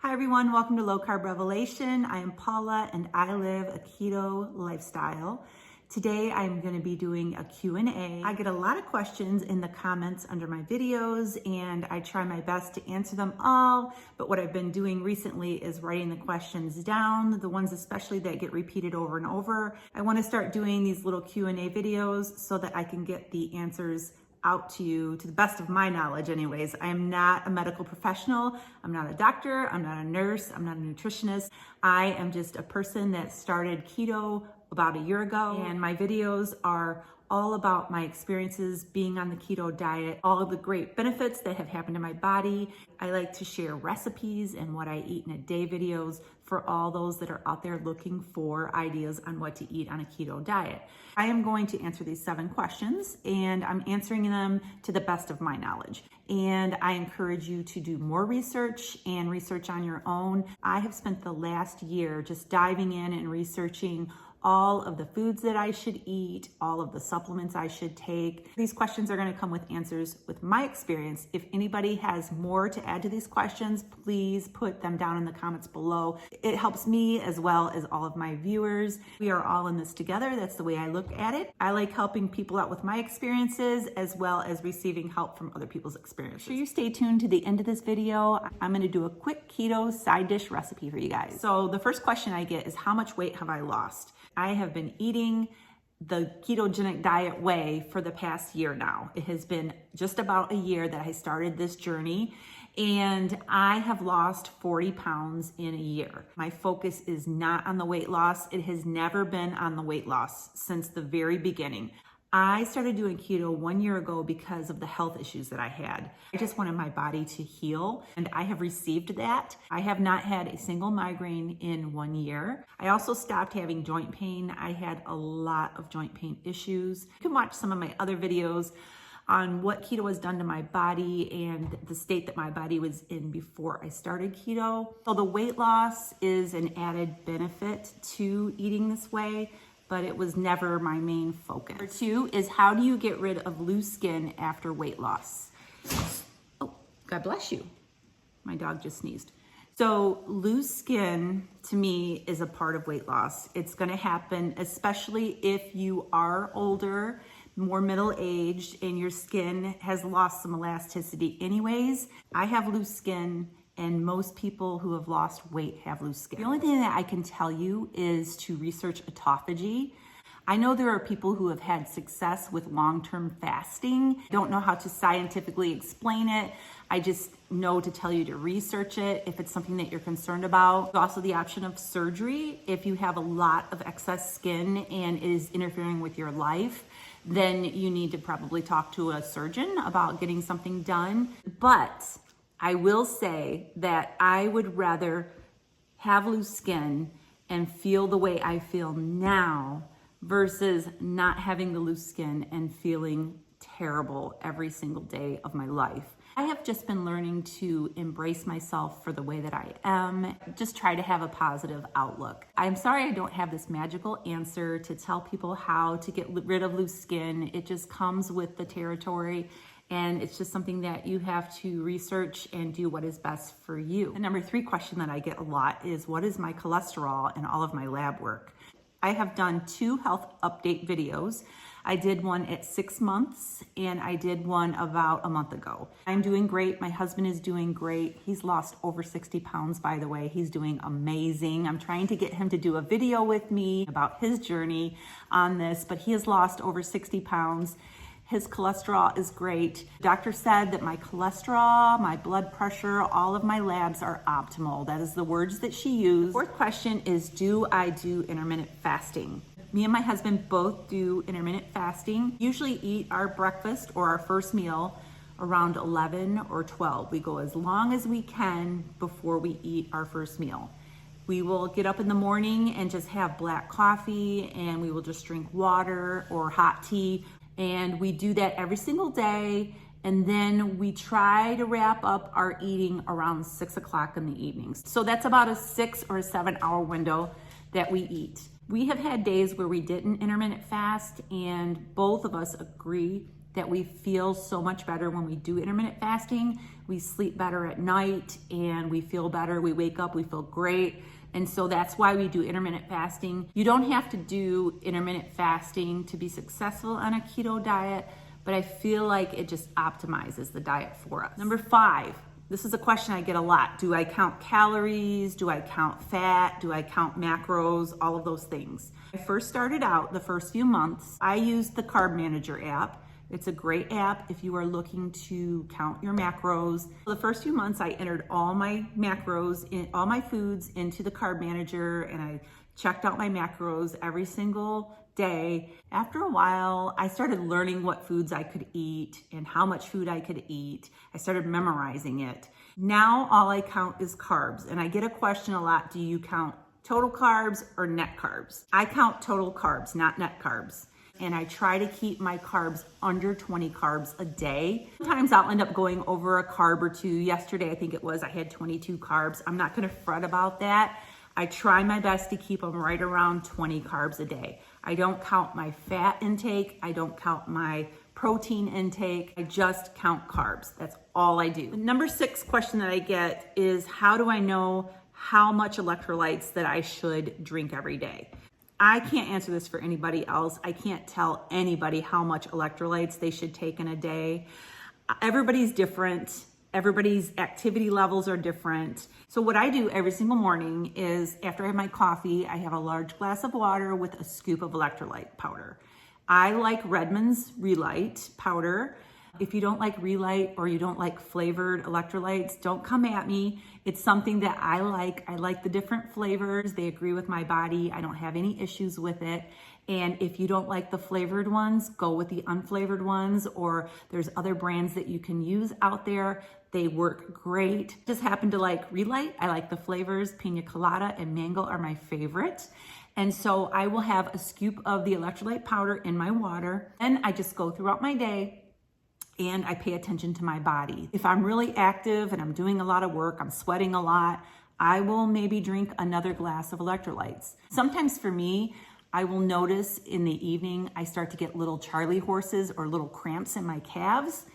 Hi everyone, welcome to Low Carb Revelation. I am Paula and I live a keto lifestyle. Today I'm going to be doing a Q&A. I get a lot of questions in the comments under my videos and I try my best to answer them all, but what I've been doing recently is writing the questions down, the ones especially that get repeated over and over. I want to start doing these little Q&A videos so that I can get the answers out to you to the best of my knowledge anyways. I am not a medical professional. I'm not a doctor. I'm not a nurse. I'm not a nutritionist. I am just a person that started keto about a year ago, and my videos are all about my experiences being on the keto diet, all of the great benefits that have happened to my body. I like to share recipes and what I eat in a day videos for all those that are out there looking for ideas on what to eat on a keto diet. I am going to answer these 7 questions and I'm answering them to the best of my knowledge. And I encourage you to do more research and research on your own. I have spent the last year just diving in and researching all of the foods that I should eat, all of the supplements I should take. These questions are going to come with answers with my experience. If anybody has more to add to these questions, please put them down in the comments below. It helps me as well as all of my viewers. We are all in this together. That's the way I look at it. I like helping people out with my experiences as well as receiving help from other people's experiences. So you stay tuned to the end of this video. I'm going to do a quick keto side dish recipe for you guys. So the first question I get is, how much weight have I lost? I have been eating the ketogenic diet way for the past year now. It has been just about a year that I started this journey, and I have lost 40 pounds in a year. My focus is not on the weight loss. It has never been on the weight loss since the very beginning. I started doing keto 1 year ago because of the health issues that I had. I just wanted my body to heal, and I have received that. I have not had a single migraine in 1 year. I also stopped having joint pain. I had a lot of joint pain issues. You can watch some of my other videos on what keto has done to my body and the state that my body was in before I started keto. So the weight loss is an added benefit to eating this way, but it was never my main focus. Number 2 is, how do you get rid of loose skin after weight loss? Oh, God bless you. My dog just sneezed. So loose skin to me is a part of weight loss. It's gonna happen, especially if you are older, more middle-aged, and your skin has lost some elasticity anyways. I have loose skin, and most people who have lost weight have loose skin. The only thing that I can tell you is to research autophagy. I know there are people who have had success with long-term fasting. I don't know how to scientifically explain it. I just know to tell you to research it if it's something that you're concerned about. There's also the option of surgery. If you have a lot of excess skin and it is interfering with your life, then you need to probably talk to a surgeon about getting something done. But I will say that I would rather have loose skin and feel the way I feel now versus not having the loose skin and feeling terrible every single day of my life. I have just been learning to embrace myself for the way that I am, just try to have a positive outlook. I'm sorry I don't have this magical answer to tell people how to get rid of loose skin. It just comes with the territory, and it's just something that you have to research and do what is best for you. The number 3 question that I get a lot is, what is my cholesterol and all of my lab work? I have done 2 health update videos. I did one at 6 months and I did one about a month ago. I'm doing great. My husband is doing great. He's lost over 60 pounds, by the way. He's doing amazing. I'm trying to get him to do a video with me about his journey on this, but he has lost over 60 pounds. His cholesterol is great. Doctor said that my cholesterol, my blood pressure, all of my labs are optimal. That is the words that she used. 4th question is, do I do intermittent fasting? Me and my husband both do intermittent fasting. Usually eat our breakfast or our first meal around 11 or 12. We go as long as we can before we eat our first meal. We will get up in the morning and just have black coffee, and we will just drink water or hot tea. And we do that every single day. And then we try to wrap up our eating around 6 o'clock in the evenings. So that's about a 6 or 7 hour window that we eat. We have had days where we didn't intermittent fast, and both of us agree that we feel so much better when we do intermittent fasting. We sleep better at night and we feel better. We wake up, we feel great. And so that's why we do intermittent fasting. You don't have to do intermittent fasting to be successful on a keto diet, but I feel like it just optimizes the diet for us. Number 5, this is a question I get a lot. Do I count calories? Do I count fat? Do I count macros? All of those things. I first started out the first few months, I used the Carb Manager app. It's a great app if you are looking to count your macros. For the first few months, I entered all my macros, all my foods into the Carb Manager, and I checked out my macros every single day. After a while, I started learning what foods I could eat and how much food I could eat. I started memorizing it. Now all I count is carbs, and I get a question a lot, do you count total carbs or net carbs? I count total carbs, not net carbs. And I try to keep my carbs under 20 carbs a day. Sometimes I'll end up going over a carb or two. Yesterday, I think it was, I had 22 carbs. I'm not gonna fret about that. I try my best to keep them right around 20 carbs a day. I don't count my fat intake. I don't count my protein intake. I just count carbs. That's all I do. The number 6 question that I get is, how do I know how much electrolytes that I should drink every day? I can't answer this for anybody else. I can't tell anybody how much electrolytes they should take in a day. Everybody's different. Everybody's activity levels are different. So what I do every single morning is, after I have my coffee, I have a large glass of water with a scoop of electrolyte powder. I like Redmond's Relight powder. If you don't like Relight or you don't like flavored electrolytes, don't come at me. It's something that I like. I like the different flavors. They agree with my body. I don't have any issues with it. And if you don't like the flavored ones, go with the unflavored ones, or there's other brands that you can use out there. They work great. Just happen to like Relight. I like the flavors. Pina colada and mango are my favorite. And so I will have a scoop of the electrolyte powder in my water. And I just go throughout my day and I pay attention to my body. If I'm really active and I'm doing a lot of work, I'm sweating a lot, I will maybe drink another glass of electrolytes. Sometimes for me, I will notice in the evening, I start to get little Charlie horses or little cramps in my calves.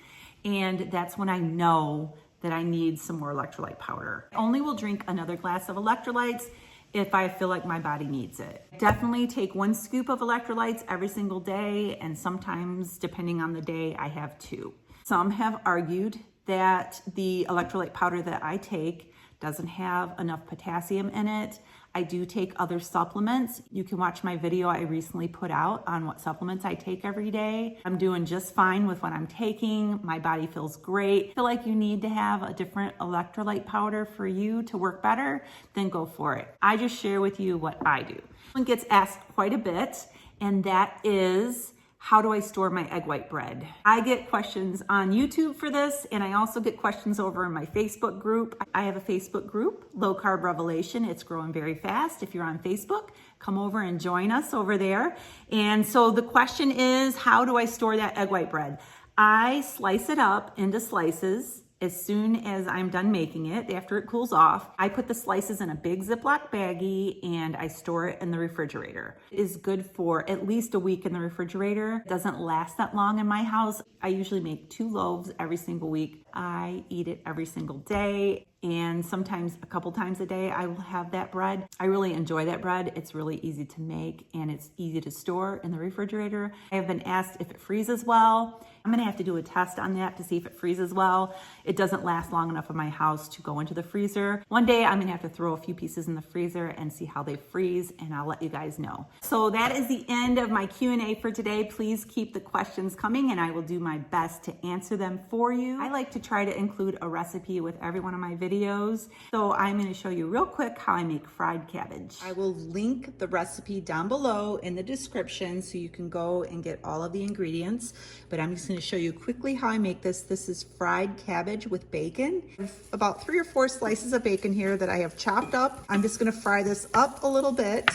And that's when I know that I need some more electrolyte powder. I only will drink another glass of electrolytes if I feel like my body needs it. Definitely take 1 scoop of electrolytes every single day, and sometimes, depending on the day, I have 2. Some have argued that the electrolyte powder that I take doesn't have enough potassium in it. I do take other supplements. You can watch my video I recently put out on what supplements I take every day. I'm doing just fine with what I'm taking. My body feels great. I feel like you need to have a different electrolyte powder for you to work better, then go for it. I just share with you what I do. One gets asked quite a bit, and that is, how do I store my egg white bread? I get questions on YouTube for this, and I also get questions over in my Facebook group. I have a Facebook group, Low Carb Revelation. It's growing very fast. If you're on Facebook, come over and join us over there. And so the question is, how do I store that egg white bread? I slice it up into slices as soon as I'm done making it, after it cools off. I put the slices in a big Ziploc baggie and I store it in the refrigerator. It is good for at least a week in the refrigerator. It doesn't last that long in my house. I usually make 2 loaves every single week. I eat it every single day, and sometimes a couple times a day I will have that bread. I really enjoy that bread. It's really easy to make and it's easy to store in the refrigerator. I have been asked if it freezes well. I'm gonna have to do a test on that to see if it freezes well. It doesn't last long enough in my house to go into the freezer. One day I'm gonna have to throw a few pieces in the freezer and see how they freeze, and I'll let you guys know. So that is the end of my Q&A for today. Please keep the questions coming and I will do my best to answer them for you. I like to try to include a recipe with every one of my videos. So I'm gonna show you real quick how I make fried cabbage. I will link the recipe down below in the description so you can go and get all of the ingredients, but I'm just gonna show you quickly how I make this. This is fried cabbage with bacon. About 3 or 4 slices of bacon here that I have chopped up. I'm just gonna fry this up a little bit.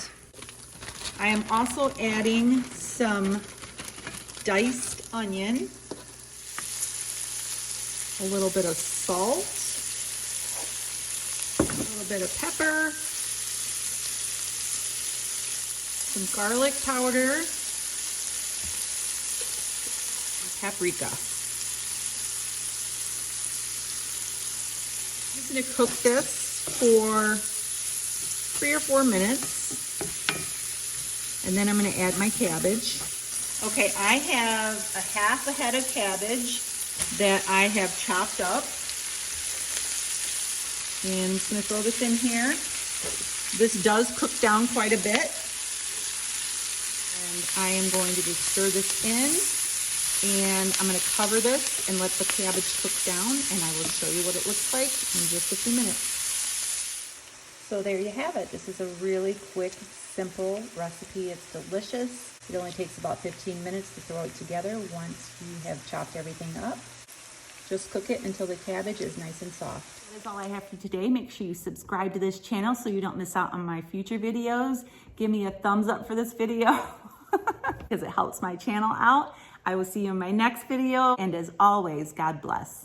I am also adding some diced onion, a little bit of salt, a little bit of pepper, some garlic powder. paprika. I'm just gonna cook this for 3 or 4 minutes. And then I'm gonna add my cabbage. Okay, I have a half a head of cabbage that I have chopped up. And I'm just gonna throw this in here. This does cook down quite a bit. And I am going to just stir this in. And I'm gonna cover this and let the cabbage cook down, and I will show you what it looks like in just a few minutes. So there you have it. This is a really quick, simple recipe. It's delicious. It only takes about 15 minutes to throw it together once you have chopped everything up. Just cook it until the cabbage is nice and soft. That's all I have for today. Make sure you subscribe to this channel so you don't miss out on my future videos. Give me a thumbs up for this video because it helps my channel out. I will see you in my next video, and as always, God bless.